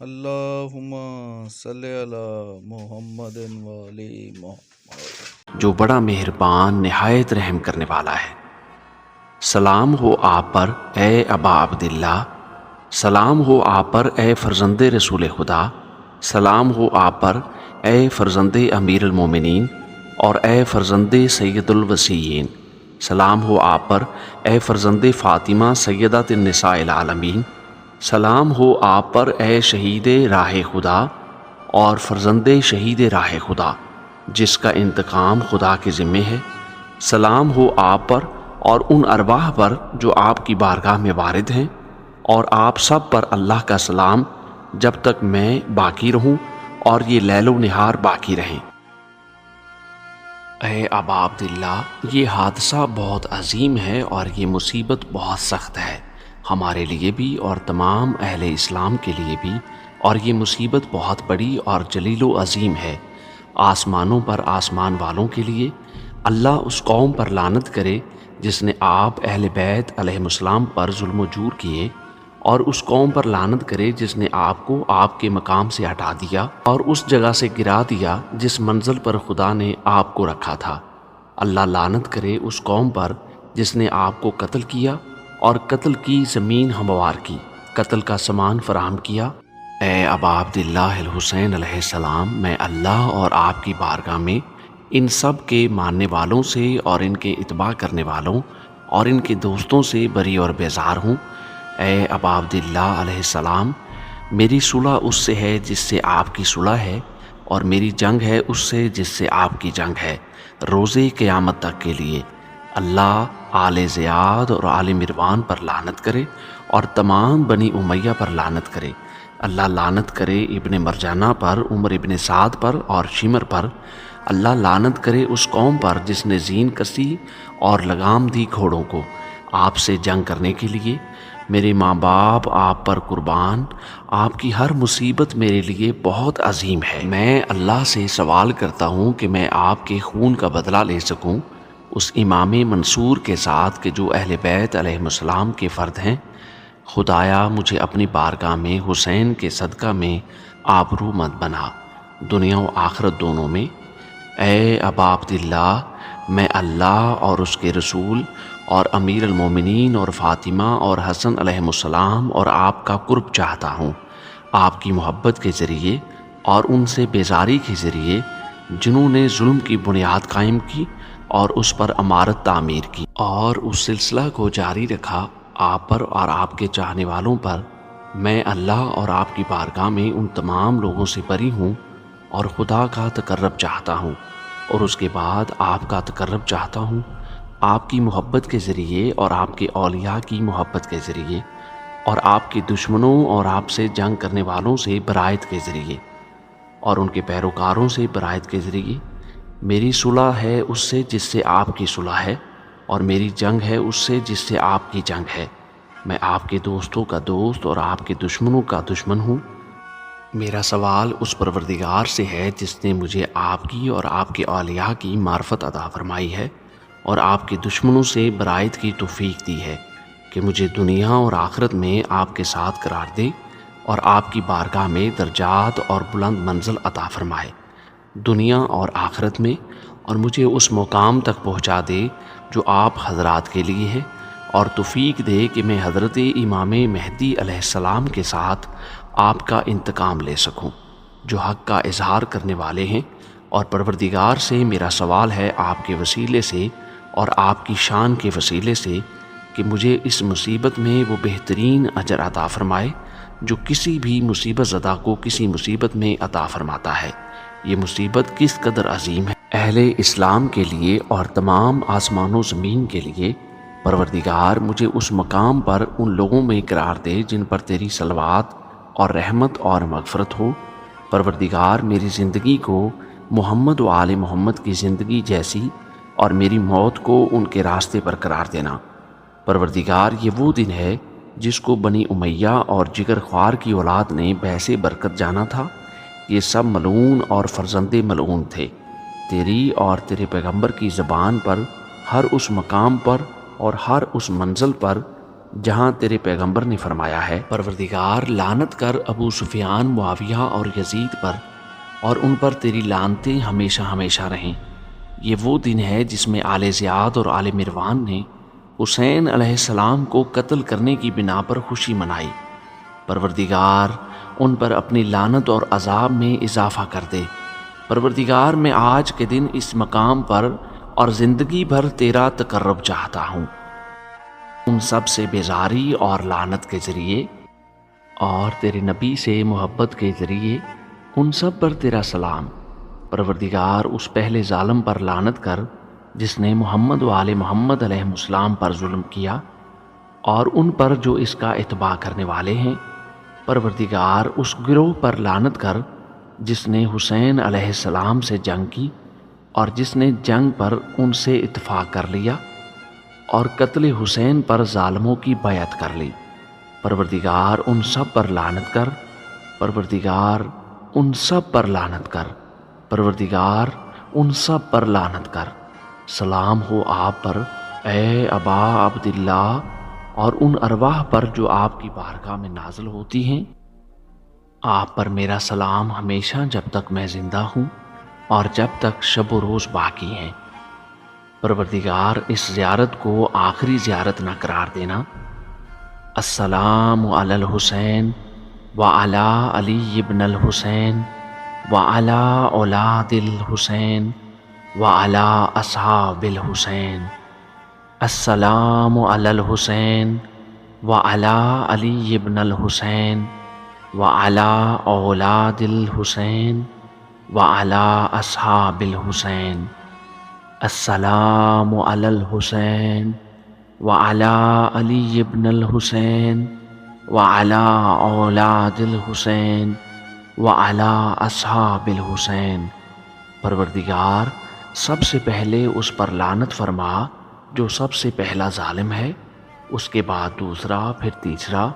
اللہم صلی علی محمد والی محمد۔ جو بڑا مہربان نہایت رحم کرنے والا ہے۔ سلام ہو آپ پر اے ابا عبداللہ، سلام ہو آپ پر اے فرزند رسول خدا، سلام ہو آپ پر اے فرزند امیر المومنین اور اے فرزند سید الوصیین، سلام ہو آپ پر اے فرزند فاطمہ سیدۃ النساء العالمین، سلام ہو آپ پر اے شہید راہ خدا اور فرزند شہید راہ خدا جس کا انتقام خدا کے ذمے ہے، سلام ہو آپ پر اور ان ارواح پر جو آپ کی بارگاہ میں وارد ہیں، اور آپ سب پر اللہ کا سلام جب تک میں باقی رہوں اور یہ لیل و نہار باقی رہیں۔ اے ابا عبداللہ، یہ حادثہ بہت عظیم ہے اور یہ مصیبت بہت سخت ہے ہمارے لیے بھی اور تمام اہل اسلام کے لیے بھی، اور یہ مصیبت بہت بڑی اور جلیل و عظیم ہے آسمانوں پر آسمان والوں کے لیے۔ اللہ اس قوم پر لعنت کرے جس نے آپ اہل بیت علیہ السلام پر ظلم و جور کیے، اور اس قوم پر لعنت کرے جس نے آپ کو آپ کے مقام سے ہٹا دیا اور اس جگہ سے گرا دیا جس منزل پر خدا نے آپ کو رکھا تھا۔ اللہ لعنت کرے اس قوم پر جس نے آپ کو قتل کیا اور قتل کی زمین ہموار کی، قتل کا سامان فراہم کیا۔ اے ابا عبداللہ الحسین علیہ السلام، میں اللہ اور آپ کی بارگاہ میں ان سب کے ماننے والوں سے اور ان کے اتباع کرنے والوں اور ان کے دوستوں سے بری اور بیزار ہوں۔ اے ابا عبداللہ علیہ السلام، میری صلح اس سے ہے جس سے آپ کی صلح ہے، اور میری جنگ ہے اس سے جس سے آپ کی جنگ ہے، روزے قیامت تک کے لیے۔ اللہ آل زیاد اور آل مروان پر لعنت کرے اور تمام بنی امیہ پر لعنت کرے۔ اللہ لعنت کرے ابن مرجانہ پر، عمر ابن سعد پر اور شمر پر۔ اللہ لعنت کرے اس قوم پر جس نے زین کسی اور لگام دی گھوڑوں کو آپ سے جنگ کرنے کے لیے۔ میرے ماں باپ آپ پر قربان، آپ کی ہر مصیبت میرے لیے بہت عظیم ہے۔ میں اللہ سے سوال کرتا ہوں کہ میں آپ کے خون کا بدلہ لے سکوں اس امام منصور کے ساتھ کہ جو اہل بیت علیہ السلام کے فرد ہیں۔ خدایا مجھے اپنی بارگاہ میں حسین کے صدقہ میں آبرو مت بنا، دنیا و آخرت دونوں میں۔ اے ابا عبداللہ، میں اللہ اور اس کے رسول اور امیر المومنین اور فاطمہ اور حسن علیہ السلام اور آپ کا قرب چاہتا ہوں، آپ کی محبت کے ذریعے اور ان سے بیزاری کے ذریعے جنہوں نے ظلم کی بنیاد قائم کی اور اس پر عمارت تعمیر کی اور اس سلسلہ کو جاری رکھا آپ پر اور آپ کے چاہنے والوں پر۔ میں اللہ اور آپ کی بارگاہ میں ان تمام لوگوں سے بری ہوں اور خدا کا تقرب چاہتا ہوں، اور اس کے بعد آپ کا تقرب چاہتا ہوں آپ کی محبت کے ذریعے اور آپ کے اولیاء کی محبت کے ذریعے، اور آپ کے دشمنوں اور آپ سے جنگ کرنے والوں سے برائت کے ذریعے اور ان کے پیروکاروں سے برائت کے ذریعے۔ میری صلح ہے اس سے جس سے آپ کی صلح ہے، اور میری جنگ ہے اس سے جس سے آپ کی جنگ ہے۔ میں آپ کے دوستوں کا دوست اور آپ کے دشمنوں کا دشمن ہوں۔ میرا سوال اس پروردگار سے ہے جس نے مجھے آپ کی اور آپ کے اولیاء کی معرفت عطا فرمائی ہے اور آپ کے دشمنوں سے برائت کی توفیق دی ہے، کہ مجھے دنیا اور آخرت میں آپ کے ساتھ قرار دے اور آپ کی بارگاہ میں درجات اور بلند منزل عطا فرمائے دنیا اور آخرت میں، اور مجھے اس مقام تک پہنچا دے جو آپ حضرات کے لیے ہے، اور توفیق دے کہ میں حضرت امام مہدی علیہ السلام کے ساتھ آپ کا انتقام لے سکوں جو حق کا اظہار کرنے والے ہیں۔ اور پروردگار سے میرا سوال ہے آپ کے وسیلے سے اور آپ کی شان کے وسیلے سے کہ مجھے اس مصیبت میں وہ بہترین اجر عطا فرمائے جو کسی بھی مصیبت زدہ کو کسی مصیبت میں عطا فرماتا ہے۔ یہ مصیبت کس قدر عظیم ہے اہل اسلام کے لیے اور تمام آسمان و زمین کے لیے۔ پروردگار مجھے اس مقام پر ان لوگوں میں قرار دے جن پر تیری صلوات اور رحمت اور مغفرت ہو۔ پروردگار میری زندگی کو محمد و آل محمد کی زندگی جیسی اور میری موت کو ان کے راستے پر قرار دینا۔ پروردگار یہ وہ دن ہے جس کو بنی امیہ اور جگر خوار کی اولاد نے بحث برکت جانا تھا۔ یہ سب ملعون اور فرزند ملعون تھے۔ تیری اور تیرے پیغمبر کی زبان پر ہر اس مقام پر اور ہر اس منزل پر جہاں تیرے پیغمبر نے فرمایا ہے، پروردگار لعنت کر ابو سفیان، معاویہ اور یزید پر، اور ان پر تیری لعنتیں ہمیشہ ہمیشہ رہیں۔ یہ وہ دن ہے جس میں آل زیاد اور آل مروان نے حسین علیہ السلام کو قتل کرنے کی بنا پر خوشی منائی۔ پروردگار ان پر اپنی لعنت اور عذاب میں اضافہ کر دے۔ پروردگار میں آج کے دن اس مقام پر اور زندگی بھر تیرا تقرب چاہتا ہوں، ان سب سے بیزاری اور لعنت کے ذریعے، اور تیرے نبی سے محبت کے ذریعے ان سب پر تیرا سلام۔ پروردگار اس پہلے ظالم پر لعنت کر جس نے محمد و آل محمد علیہ السلام پر ظلم کیا، اور ان پر جو اس کا اتباع کرنے والے ہیں۔ پروردگار اس گروہ پر لعنت کر جس نے حسین علیہ السلام سے جنگ کی اور جس نے جنگ پر ان سے اتفاق کر لیا اور قتل حسین پر ظالموں کی بیعت کر لی۔ پروردگار ان سب پر لعنت کر، پروردگار ان سب پر لعنت کر، پروردگار ان سب پر لعنت کر۔ سلام ہو آپ پر اے ابا عبداللہ، اور ان ارواح پر جو آپ کی بارگاہ میں نازل ہوتی ہیں۔ آپ پر میرا سلام ہمیشہ جب تک میں زندہ ہوں اور جب تک شب و روز باقی ہیں۔ پروردگار اس زیارت کو آخری زیارت نہ قرار دینا۔ السلام علی الحسین وعلی علی ابن الحسین وعلی اولاد الحسین وعلی اصحاب الحسین۔ السلام علی الحسین وعلی علی ابن الحسین وعلی اولاد الحسین وعلی اصحاب الحسین۔ السلام علی الحسین وعلی علی ابن الحسین وعلی اولاد الحسین وعلی اصحاب الحسین۔ پروردگار سب سے پہلے اس پر لعنت فرما جو سب سے پہلا ظالم ہے، اس کے بعد دوسرا، پھر تیسرا،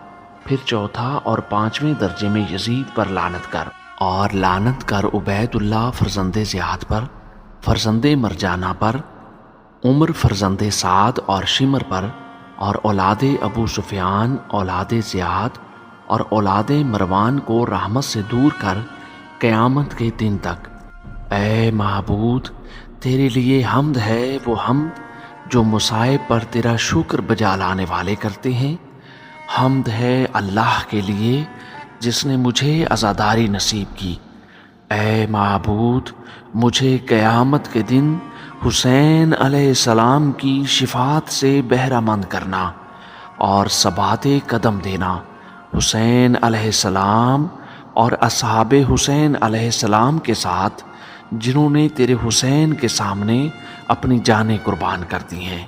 پھر چوتھا اور پانچویں درجے میں یزید پر لعنت کر، اور لعنت کر عبید اللہ فرزند زیاد پر، فرزند مرجانہ پر، عمر فرزند سعد اور شمر پر، اور اولاد ابو سفیان، اولاد زیاد اور اولاد مروان کو رحمت سے دور کر قیامت کے دن تک۔ اے معبود، تیرے لیے حمد ہے، وہ حمد جو مصائب پر تیرا شکر بجا لانے والے کرتے ہیں۔ حمد ہے اللہ کے لیے جس نے مجھے عزاداری نصیب کی۔ اے معبود، مجھے قیامت کے دن حسین علیہ السلام کی شفاعت سے بہرہ مند کرنا اور ثبات قدم دینا۔ حسین علیہ السلام اور اصحاب حسین علیہ السلام کے ساتھ جنہوں نے تیرے حسین کے سامنے اپنی جانیں قربان کر دی ہیں۔